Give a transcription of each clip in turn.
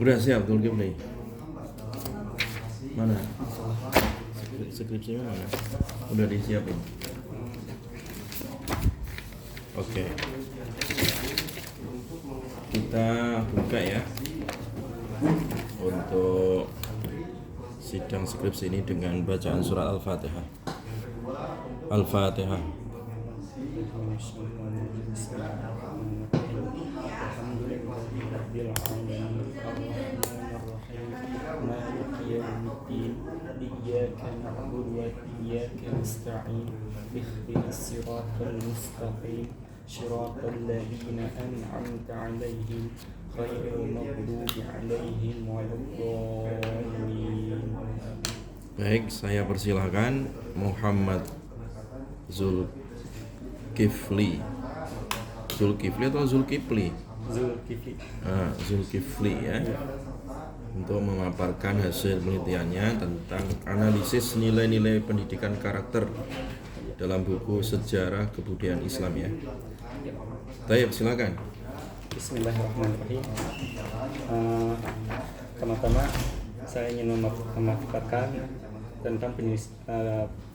Udah siap Zulkifli? Mana? Skripsinya mana? Udah disiapin. Oke. Kita buka ya untuk sidang skripsi ini dengan bacaan surat Al-Fatihah. Al-Fatihah. إياك نعبد وإياك نستعين اهدنا الصراط المستقيم صراط الذين أنعمت عليهم غير المغضوب عليهم ولا الضالين. Baik, saya persilahkan Muhammad Zulkifli. Zulkifli atau Zulkifli? Zulkifli. Zulkifli ya. Untuk memaparkan hasil penelitiannya tentang analisis nilai-nilai pendidikan karakter dalam buku Sejarah Kebudayaan Islam ya. Baik, silakan. Bismillahirrahmanirrahim. Pertama-tama saya ingin memaparkan tentang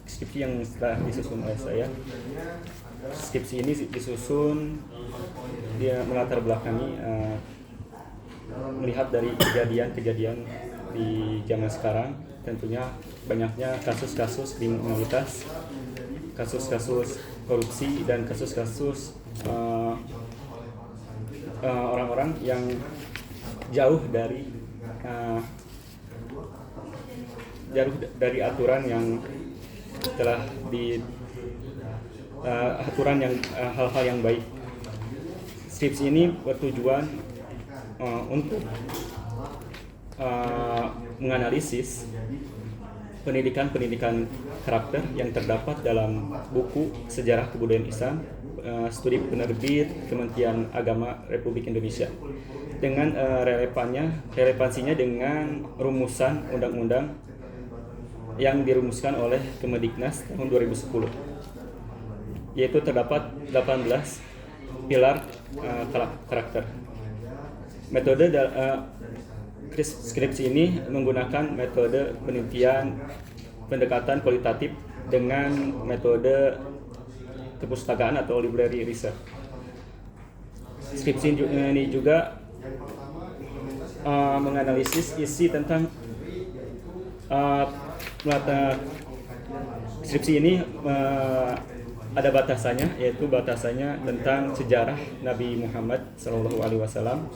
skripsi yang telah disusun oleh saya. Skripsi ini disusun dia melatar belakangi melihat dari kejadian-kejadian di zaman sekarang, tentunya banyaknya kasus-kasus kriminalitas, kasus-kasus korupsi dan kasus-kasus orang-orang yang jauh dari aturan yang telah di aturan yang hal-hal yang baik. Skripsi ini bertujuan untuk menganalisis pendidikan karakter yang terdapat dalam buku Sejarah Kebudayaan Islam, studi penerbit Kementerian Agama Republik Indonesia, dengan relevansinya dengan rumusan undang-undang yang dirumuskan oleh Kemendiknas tahun 2010, yaitu terdapat 18 pilar karakter. Metode skripsi ini menggunakan metode penelitian pendekatan kualitatif dengan metode kepustakaan atau library research. Skripsi ini juga menganalisis isi tentang skripsi ini ada batasannya, yaitu batasannya tentang sejarah Nabi Muhammad SAW.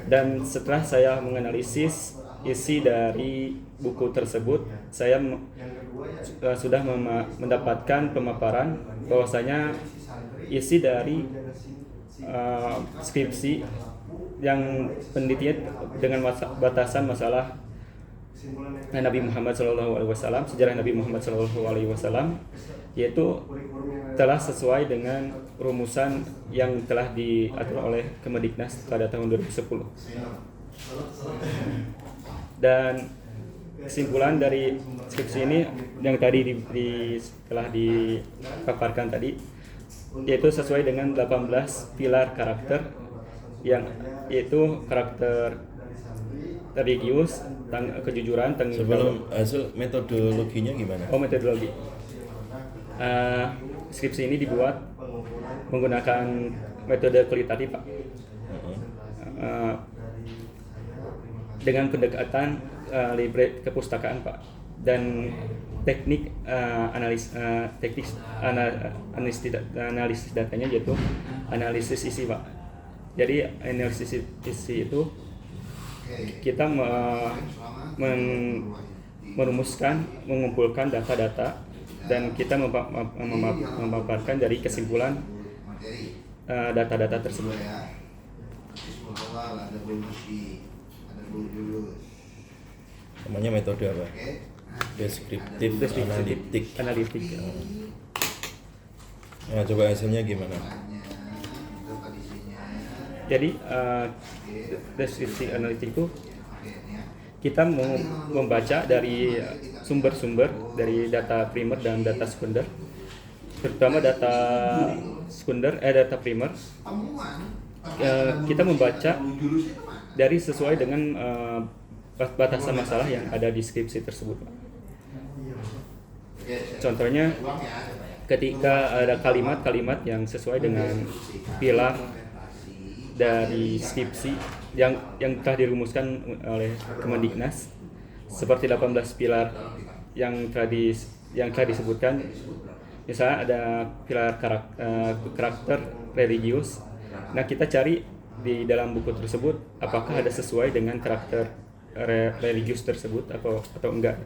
Dan setelah saya menganalisis isi dari buku tersebut, saya sudah mendapatkan pemaparan bahwasanya isi dari skripsi yang penelitian dengan batasan masalah Nabi Muhammad SAW, sejarah Nabi Muhammad SAW, yaitu telah sesuai dengan rumusan yang telah diatur oleh Kemendiknas pada tahun 2010. Dan kesimpulan dari skripsi ini yang tadi telah dipaparkan tadi, yaitu sesuai dengan 18 pilar karakter, yang yaitu karakter religius, kejujuran, sebelum hasil metodologinya gimana? Metodologi. Skripsi ini dibuat menggunakan metode kualitatif, Pak. Dengan pendekatan library kepustakaan, Pak, dan teknik analisis datanya, yaitu analisis isi, Pak. Jadi analisis isi itu kita merumuskan, mengumpulkan data-data, dan kita memaparkan dari kesimpulan data-data tersebut. Namanya metode apa? Deskriptif analitik. Nah, coba hasilnya gimana? Jadi deskripsi analitik itu kita membaca dari sumber-sumber, dari data primer dan data sekunder. Terutama data primer, kita membaca dari sesuai dengan batasan masalah yang ada di skripsi tersebut. Contohnya ketika ada kalimat-kalimat yang sesuai dengan pilar dari skripsi yang telah dirumuskan oleh Kemendiknas, seperti 18 pilar yang telah disebutkan. Misalnya ada pilar karakter religius. Nah, kita cari di dalam buku tersebut apakah ada sesuai dengan karakter religius tersebut atau enggak.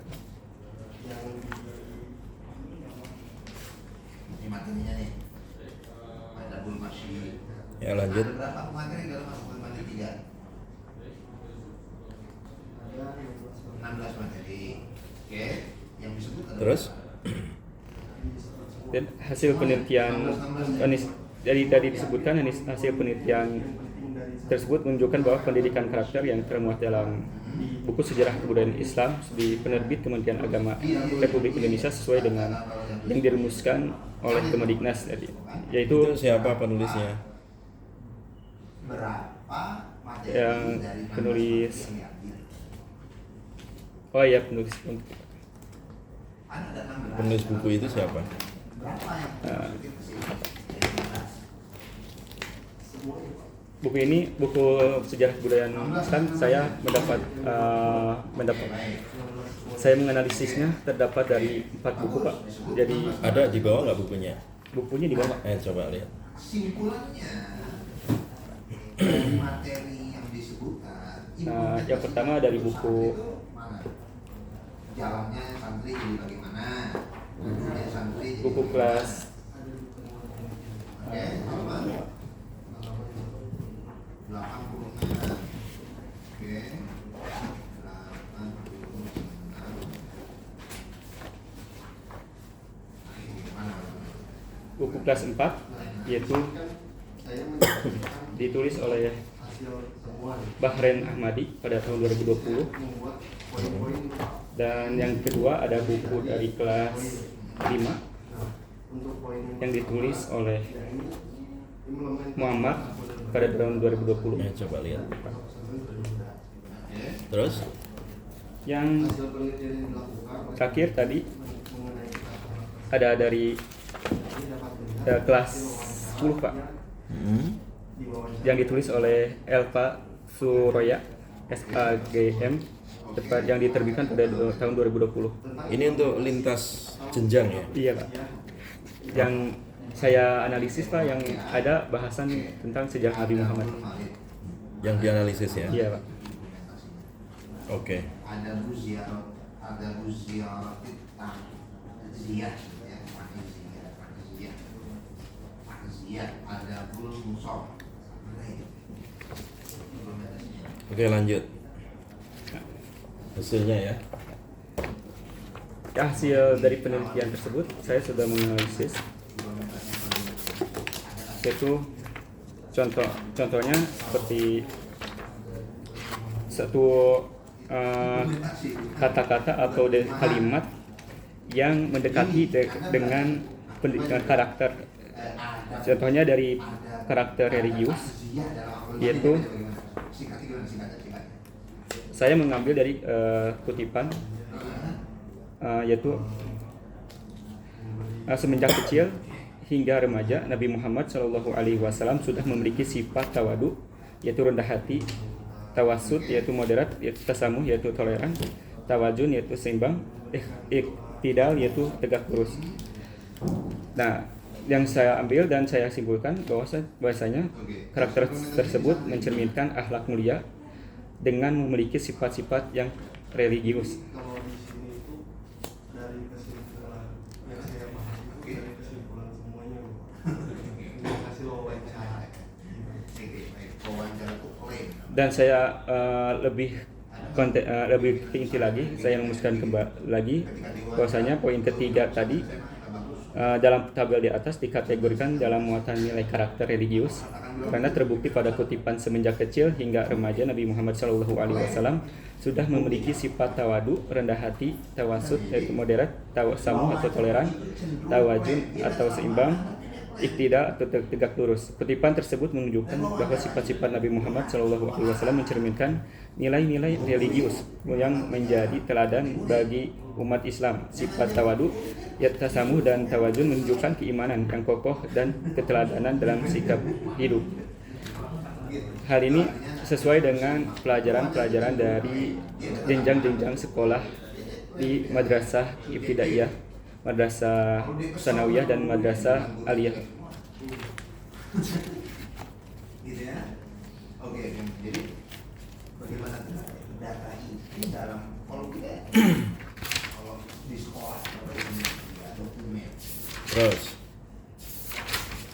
Ya, lanjut. Terus Dan hasil penelitian dari disebutkan hasil penelitian tersebut menunjukkan bahwa pendidikan karakter yang termuat dalam buku Sejarah Kebudayaan Islam di penerbit Kementerian Agama Republik Indonesia sesuai dengan yang dirumuskan oleh Kemendiknas tadi, yaitu itu siapa penulisnya? yang penulis Penulis buku itu siapa? Buku ini, buku Sejarah Kebudayaan Islam, saya saya menganalisisnya terdapat dari 4 buku, Pak. Jadi Ada di bawah nggak bukunya? bukunya di bawah. Coba lihat. Simpulannya dari materi yang disebutkan. Yang pertama dari buku Jalannya santri jadi bagaimana? Santri jadi buku kelas Oke, apa? 86. Oke. 86. buku kelas 4, yaitu ditulis oleh Bahren Ahmadi pada tahun 2020. Dan yang kedua ada buku dari kelas 5 yang ditulis oleh Muhammad pada tahun 2020. Coba lihat. Terus Yang terakhir tadi ada dari kelas 10, Pak, yang ditulis oleh Elva Suroya SAGM, yang diterbitkan pada tahun 2020. ini untuk lintas jenjang ya? Iya, Pak. Yang saya analisis, Pak, yang ada bahasan tentang sejarah Nabi Muhammad. Yang dianalisis ya? Iya, Pak. Oke. Ada buziarah ziyah ya, ziyah ada bul musof. Oke, lanjut. Hasilnya ya. Hasil dari penelitian tersebut saya sudah menganalisis, yaitu contohnya seperti satu kata-kata atau kalimat yang mendekati dengan pendidikan karakter. Contohnya dari karakter religius, yaitu saya mengambil dari kutipan, yaitu semenjak kecil hingga remaja Nabi Muhammad SAW sudah memiliki sifat tawadu, yaitu rendah hati, tawasud yaitu moderat, yaitu tasamuh yaitu toleran, tawazun yaitu seimbang, iktidal yaitu tegak lurus. Nah, yang saya ambil dan saya simpulkan bahwasanya karakter tersebut mencerminkan akhlak mulia dengan memiliki sifat-sifat yang religius. Kalau di sini itu dari kesimpulan yang saya pahami dari kesimpulan semuanya, kasih wawancara. Dan saya lebih inti lagi, saya merumuskan kembali lagi bahwasanya poin ketiga tadi dalam tabel di atas dikategorikan dalam muatan nilai karakter religius karena terbukti pada kutipan semenjak kecil hingga remaja Nabi Muhammad SAW sudah memiliki sifat tawadu, rendah hati, tawasud yaitu moderat, tawasamuh atau toleran, tawajun atau seimbang, iktida atau tegak lurus. Kutipan tersebut menunjukkan bahwa sifat-sifat Nabi Muhammad SAW mencerminkan nilai-nilai religius yang menjadi teladan bagi umat Islam. Sifat tawadu, tasamuh dan tawazun menunjukkan keimanan yang kokoh dan keteladanan dalam sikap hidup. Hal ini sesuai dengan pelajaran-pelajaran dari jenjang-jenjang sekolah di madrasah ibtidaiyah, madrasah sanawiyah dan madrasah aliyah. Gitu ya. Oke, jadi bagaimana data ini dalam kalau kita kalau di sekolah atau ini ya, dokumen. Terus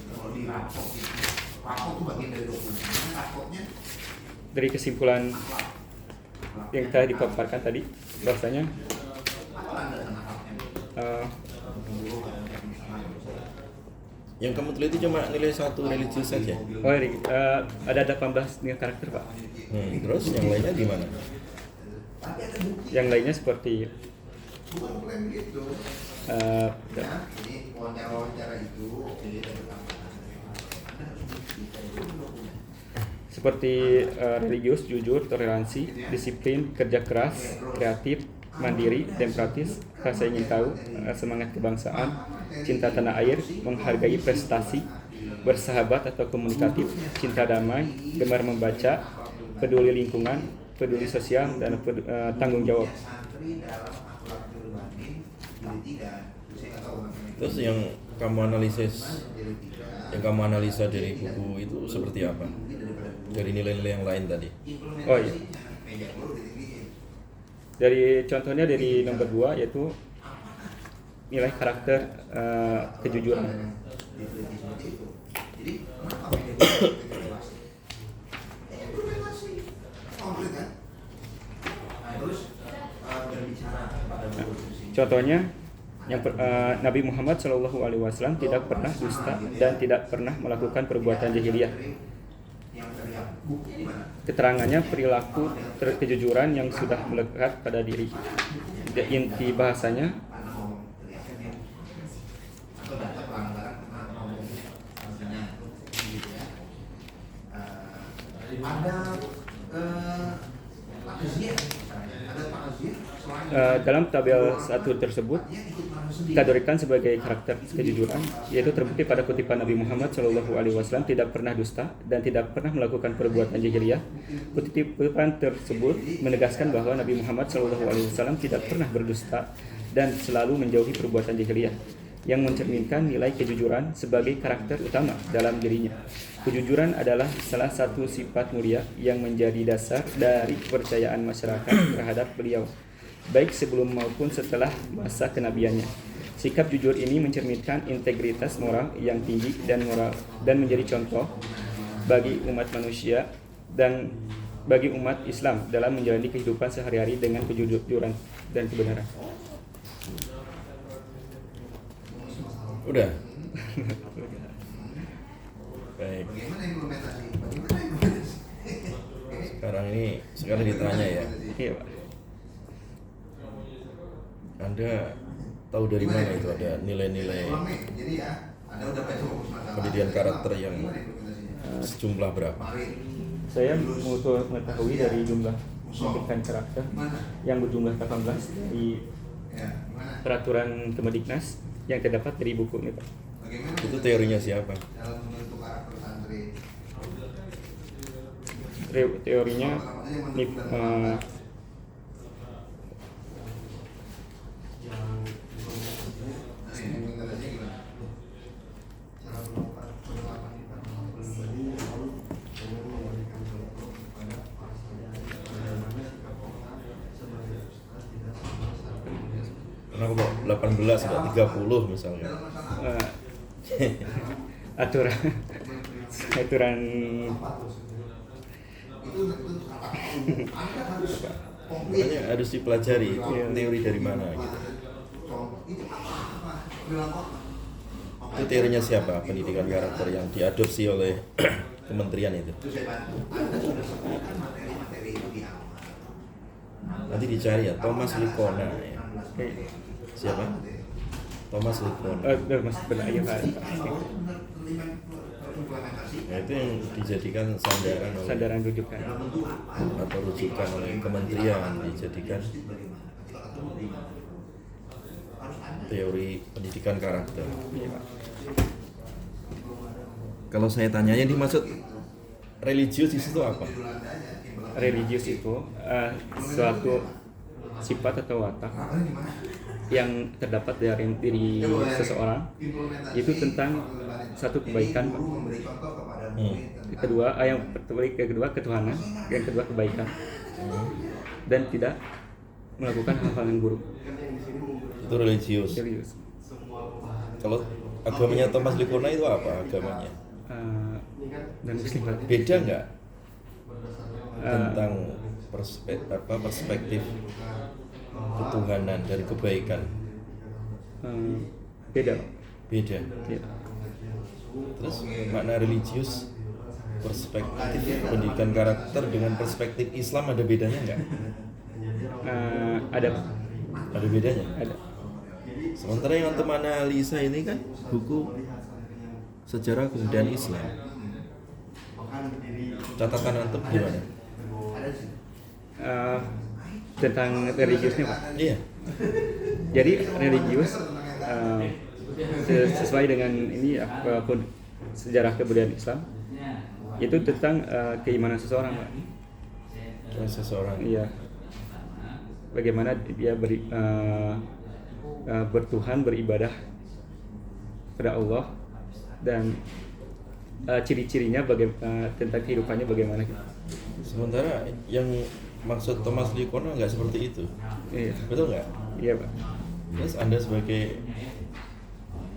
Kalau di rapor itu bagian dari dokumen. Rapornya Dari kesimpulan yang tadi dipaparkan tadi, bahwasanya yang kamu teliti cuma nilai 1 religius saja. ada 18 nilai karakter, Pak. Terus yang lainnya gimana? Yang lainnya seperti bukan klaim gitu. eh, Ya, ini wawancara itu oke dari tambahan. Anda harus buktikan dulu dokumen. seperti religius, jujur, toleransi, disiplin, kerja keras, kreatif, mandiri, demokratis, rasa ingin tahu, semangat kebangsaan, cinta tanah air, menghargai prestasi, bersahabat atau komunikatif, cinta damai, gemar membaca, peduli lingkungan, peduli sosial, dan tanggung jawab. Terus yang kamu analisa dari buku itu seperti apa? Dari nilai-nilai yang lain tadi. Oh iya. Dari contohnya dari nomor 2 yaitu nilai karakter kejujuran. Contohnya Nabi Muhammad SAW tidak pernah dusta dan tidak pernah melakukan perbuatan jahiliyah. Keterangannya perilaku kejujuran yang sudah melekat pada diri. Inti bahasanya dalam tabel 1 tersebut dikategorikan sebagai karakter kejujuran, yaitu terbukti pada kutipan Nabi Muhammad SAW tidak pernah dusta dan tidak pernah melakukan perbuatan jahiliyah. Kutipan tersebut menegaskan bahwa Nabi Muhammad SAW tidak pernah berdusta dan selalu menjauhi perbuatan jahiliyah, yang mencerminkan nilai kejujuran sebagai karakter utama dalam dirinya. Kejujuran adalah salah satu sifat mulia yang menjadi dasar dari kepercayaan masyarakat terhadap beliau, baik sebelum maupun setelah masa kenabiannya. Sikap jujur ini mencerminkan integritas moral yang tinggi dan menjadi contoh bagi umat manusia dan bagi umat Islam dalam menjalani kehidupan sehari-hari dengan kejujuran dan kebenaran. Udah. Baik. Sekarang ditanya ya. Iya, Pak. Anda tahu dari mana itu ada nilai-nilai pendidikan karakter yang sejumlah berapa? Saya mengetahui dari jumlah pendidikan karakter yang berjumlah 18 di peraturan Kemendiknas yang terdapat dari buku ini, Pak. Itu teorinya siapa? Teorinya Kenapa kok 18 enggak 30 misalnya? aturan Makanya harus dipelajari itu teori dari mana gitu. Itu teorinya siapa? Pendidikan karakter yang diadopsi oleh kementerian itu. Nanti dicari ya, Thomas Likona ya. Siapa? Thomas Likon. Masih benar ya Pak. Nah, itu yang dijadikan Sandaran rujukan. atau rujukan oleh kementerian, dijadikan teori pendidikan karakter. Iya Pak. Kalau saya tanya yang dimaksud religius di situ apa? Religius itu suatu sifat atau watak yang terdapat dari diri seseorang, itu tentang satu kebaikan Pak. Kedua ketuhanan, yang kedua kebaikan, dan tidak melakukan hal-hal yang buruk. Itu religius. Serius. Kalau agamanya Thomas Likona itu apa agamanya? Dan Muslim Pak. Beda nggak tentang perspektif ketuhanan dari kebaikan? Beda Pak. Beda. Ya. Terus makna religius, perspektif pendidikan karakter dengan perspektif Islam ada bedanya nggak? Ada Pak. Ada bedanya. Ada. Sementara yang antum analisa ini kan buku sejarah kebudayaan Islam. Catatan antum gimana? Tentang religiusnya Pak. Iya. Jadi religius sesuai dengan ini sejarah kebudayaan Islam itu tentang keimanan seseorang Pak. Seseorang. Iya. Bagaimana dia bertuhan, beribadah pada Allah, dan ciri-cirinya tentang kehidupannya bagaimana gitu. Sementara yang maksud Thomas Likona nggak seperti itu. Iya. Betul nggak? Iya Pak. Terus Anda sebagai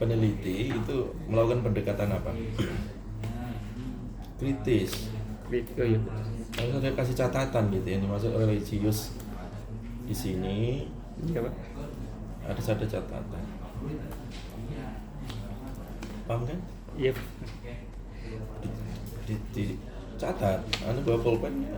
peneliti itu melakukan pendekatan apa? Kritis. Oh, iya. Harus ada kasih catatan gitu yang dimaksud religius di sini. Iya Pak. Harus ada catatan. Paham kan? Iya Pak. Di catat. Anda bawa pulpen ya.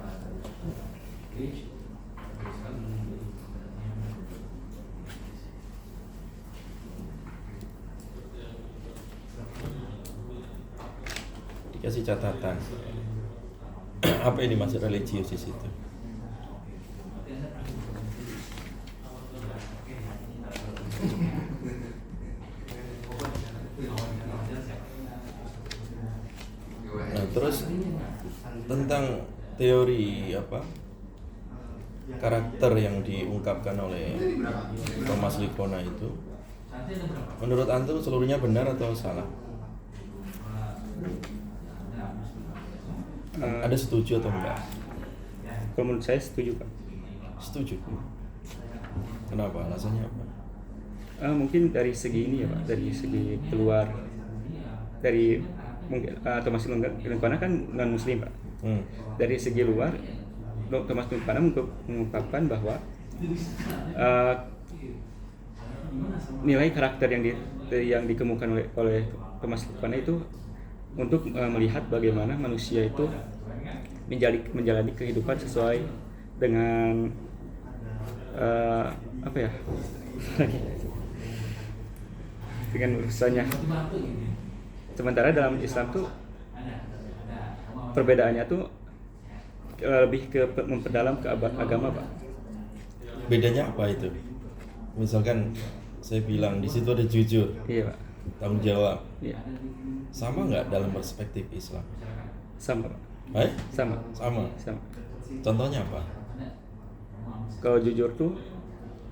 Dikasih catatan. Apa yang dimaksud religius di situ? Nah, terus tentang teori karakter yang diungkapkan oleh Thomas Likona itu, menurut antum seluruhnya benar atau salah? Ada setuju atau enggak? Kalau menurut saya setuju Pak. Setuju. Kenapa? Alasannya apa? Mungkin dari segi ini ya Pak, dari segi keluar dari mungkin Thomas Likona kan non Muslim Pak. Dari segi luar, Thomas Likona mengungkapkan bahwa nilai karakter yang dikemukakan oleh Thomas Likona itu untuk melihat bagaimana manusia itu menjalani kehidupan sesuai dengan dengan urusannya. Sementara dalam Islam tuh perbedaannya tuh lebih ke memperdalam ke agama Pak. Bedanya apa itu? Misalkan saya bilang di situ ada jujur, Iya Pak. tanggung jawab. Iya. Sama nggak dalam perspektif Islam? Sama Pak. Sama. Sama. Contohnya apa? Kalau jujur tuh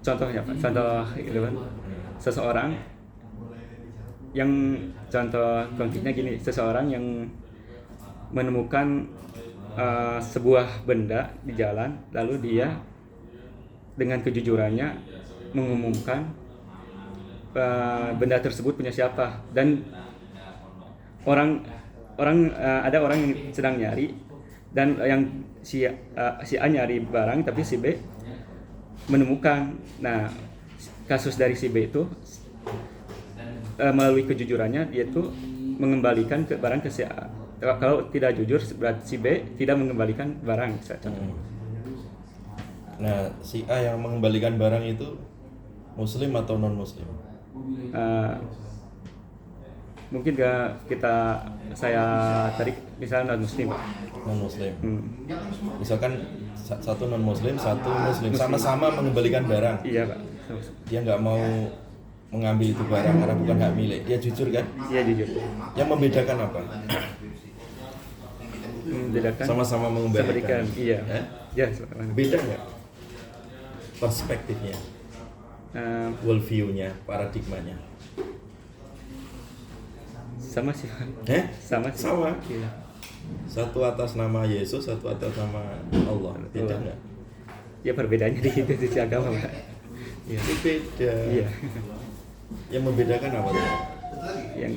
contohnya Pak, contoh gitu kan. Seseorang yang contoh konkretnya gini, seseorang yang menemukan sebuah benda di jalan, lalu dia dengan kejujurannya mengumumkan benda tersebut punya siapa, dan ada orang yang sedang nyari, dan yang si A nyari barang tapi si B menemukan. Nah, kasus dari si B itu melalui kejujurannya dia tuh mengembalikan barang ke si A. Kalau tidak jujur berarti si B tidak mengembalikan barang. Nah, si A yang mengembalikan barang itu Muslim atau non Muslim? mungkin saya tarik misalnya non muslim Pak. Non muslim. Misalkan satu non muslim, satu muslim, sama-sama mengembalikan barang. Iya Pak. Dia nggak mau mengambil itu barang karena bukan hak milik. Dia jujur kan? Iya jujur. Yang membedakan apa? Membedakan Sama-sama mengembalikan. Iya. Ya, Beda nggak? Perspektifnya, worldview-nya, paradigmanya. Sama sih Pak. Sama sih. Sama. Iya. Satu atas nama Yesus, satu atas nama Allah. Beda nggak? Ya perbedaannya di situ sisi agama Pak. Iya. Itu beda. Iya. Yang membedakan apa tuh? Yang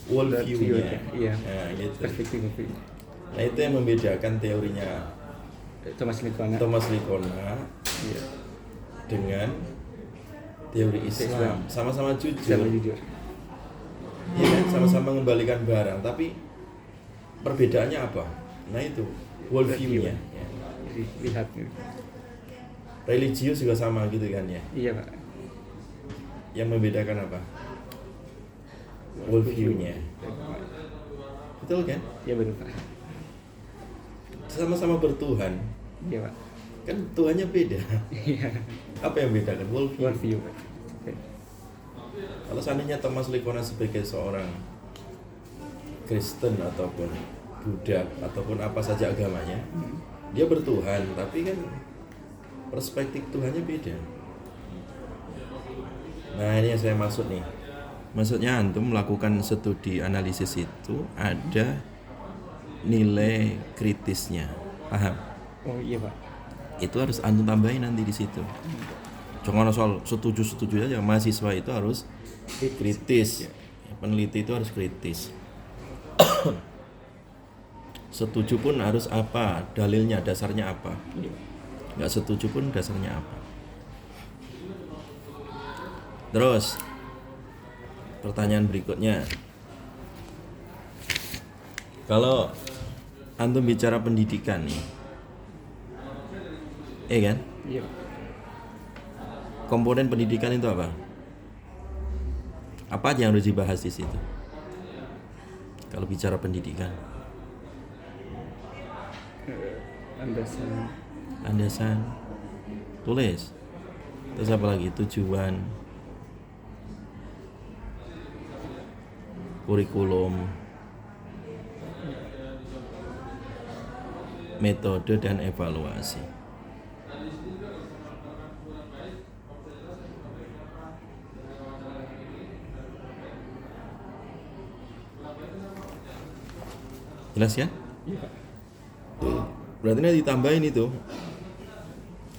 Worldview-nya. Iya. Nah, gitu. Perspektif. Nah, itu yang membedakan teorinya Thomas Likona. Iya. Dengan teori Islam. Sama-sama jujur. Sama jujur. Iya kan? Sama-sama mengembalikan barang, tapi perbedaannya apa? Nah itu worldview-nya. Ya. Lihat. Religius juga sama gitu kan ya. Iya Pak. Yang membedakan apa? Worldview-nya. Betul kan? Iya benar Pak. Sama-sama bertuhan. Iya Pak. Kan Tuhannya beda. Iya. Apa yang bedakan? Worldview. Worldview Pak. Kalau seandainya Thomas Likona sebagai seorang Kristen ataupun Buddha ataupun apa saja agamanya, dia bertuhan, tapi kan perspektif Tuhannya beda. Nah ini yang saya maksud nih. Maksudnya antum melakukan studi analisis itu ada nilai kritisnya, paham? Oh iya Pak. Itu harus antum tambahin nanti di situ. Jangan soal setuju aja, mahasiswa itu harus kritis. Peneliti itu harus kritis. Setuju pun harus apa? Dalilnya, dasarnya apa? Nggak setuju pun dasarnya apa? Terus pertanyaan berikutnya, kalau antum bicara pendidikan nih, kan? Iya. Komponen pendidikan itu apa? Apa aja yang harus dibahas di situ? Kalau bicara pendidikan, landasan, tulis. Terus apa lagi? Tujuan, kurikulum, metode dan evaluasi. Jelas ya? Iya. Berarti nanti ditambahin itu.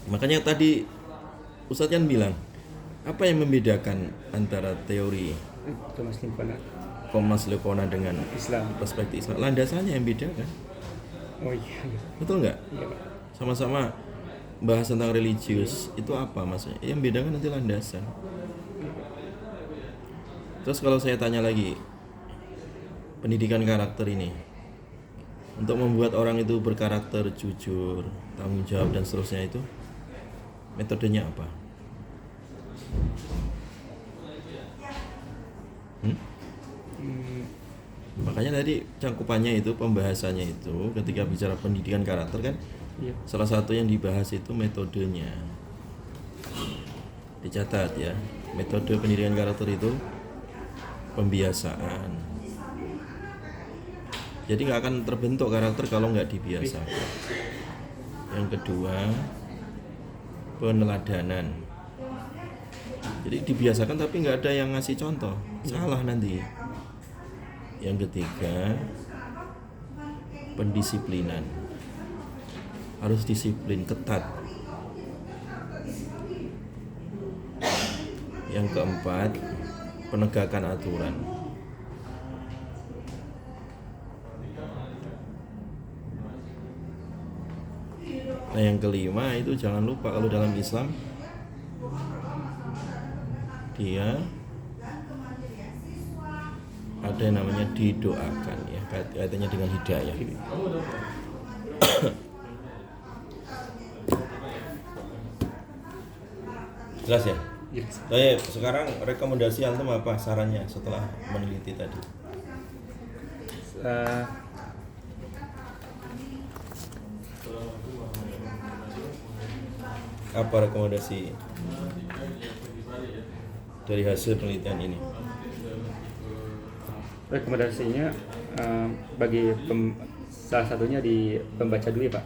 Makanya tadi Ustadz kan bilang, apa yang membedakan antara teori Thomas Likona dengan Islam, perspektif Islam? Landasannya yang beda kan? Oh iya. Betul nggak? Iya Pak. Sama-sama bahas tentang religius, itu apa maksudnya? Yang bedakan nanti landasan. Terus kalau saya tanya lagi, pendidikan karakter ini untuk membuat orang itu berkarakter jujur, tanggung jawab dan seterusnya, itu metodenya apa? Makanya tadi cangkupannya itu, pembahasannya itu ketika bicara pendidikan karakter kan, Iya. salah satu yang dibahas itu metodenya. Dicatat ya, metode pendidikan karakter itu pembiasaan. Jadi nggak akan terbentuk karakter kalau nggak dibiasakan. Yang kedua, peneladanan. Jadi dibiasakan tapi nggak ada yang ngasih contoh, salah nanti. Yang ketiga, pendisiplinan. Harus disiplin, ketat. Yang keempat, penegakan aturan. Nah yang kelima itu jangan lupa, kalau dalam Islam dia ada yang namanya didoakan ya, kaitannya dengan hidayah. Jelas ya? jelas. Baik, sekarang rekomendasi antum apa sarannya setelah meneliti tadi? Eh, Apa rekomendasi dari hasil penelitian ini? rekomendasinya bagi salah satunya di pembaca dulu ya Pak.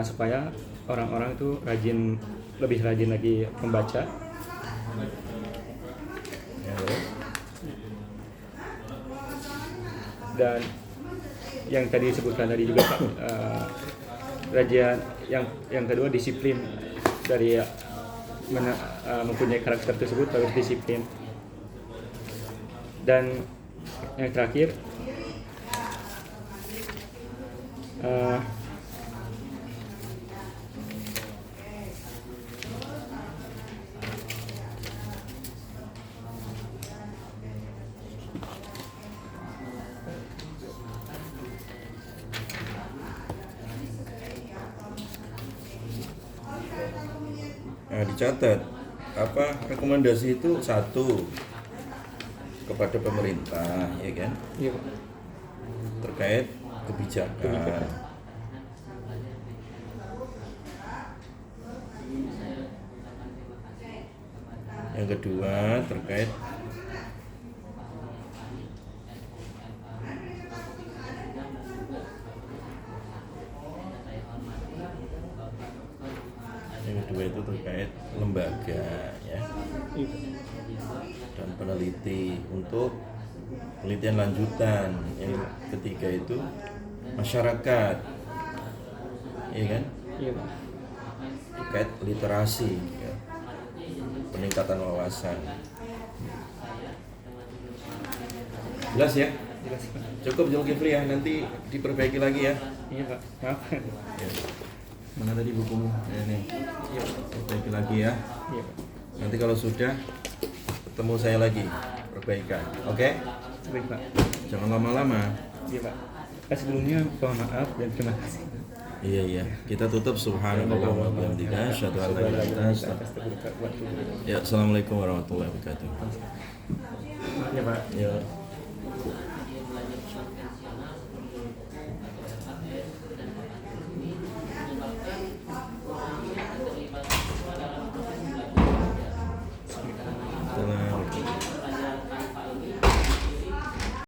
Supaya orang-orang itu lebih rajin lagi membaca. Ya, terus? Dan yang tadi disebutkan tadi juga Pak, rajin yang kedua disiplin dari mempunyai karakter tersebut harus disiplin. Dan yang terakhir Nah, dicatat apa rekomendasi itu satu kepada pemerintah, ya kan, iya Pak. terkait kebijakan. Yang kedua terkait itu terkait lembaga, ya, dan peneliti untuk penelitian lanjutan. Yang ketiga itu masyarakat, ya kan, Iya Pak. terkait literasi, ya, peningkatan wawasan. Jelas ya? Jelas Pak. Cukup Zulkifli ya, nanti diperbaiki lagi ya. Iya Pak. Maaf. Ya. Mana tadi bukumu? Ini. Iya. Perbaiki lagi ya. Iya Pak. Nanti kalau sudah ketemu saya lagi perbaikan. Oke? Baik Pak. Jangan lama-lama. Iya Pak. Sebelumnya mohon maaf dan terima kasih. Iya. Kita tutup subhanallah wa bihamdika asyhadu an la ilaha illa anta astaghfiruka. Ya, assalamualaikum warahmatullahi wabarakatuh. Iya Pak. Ya.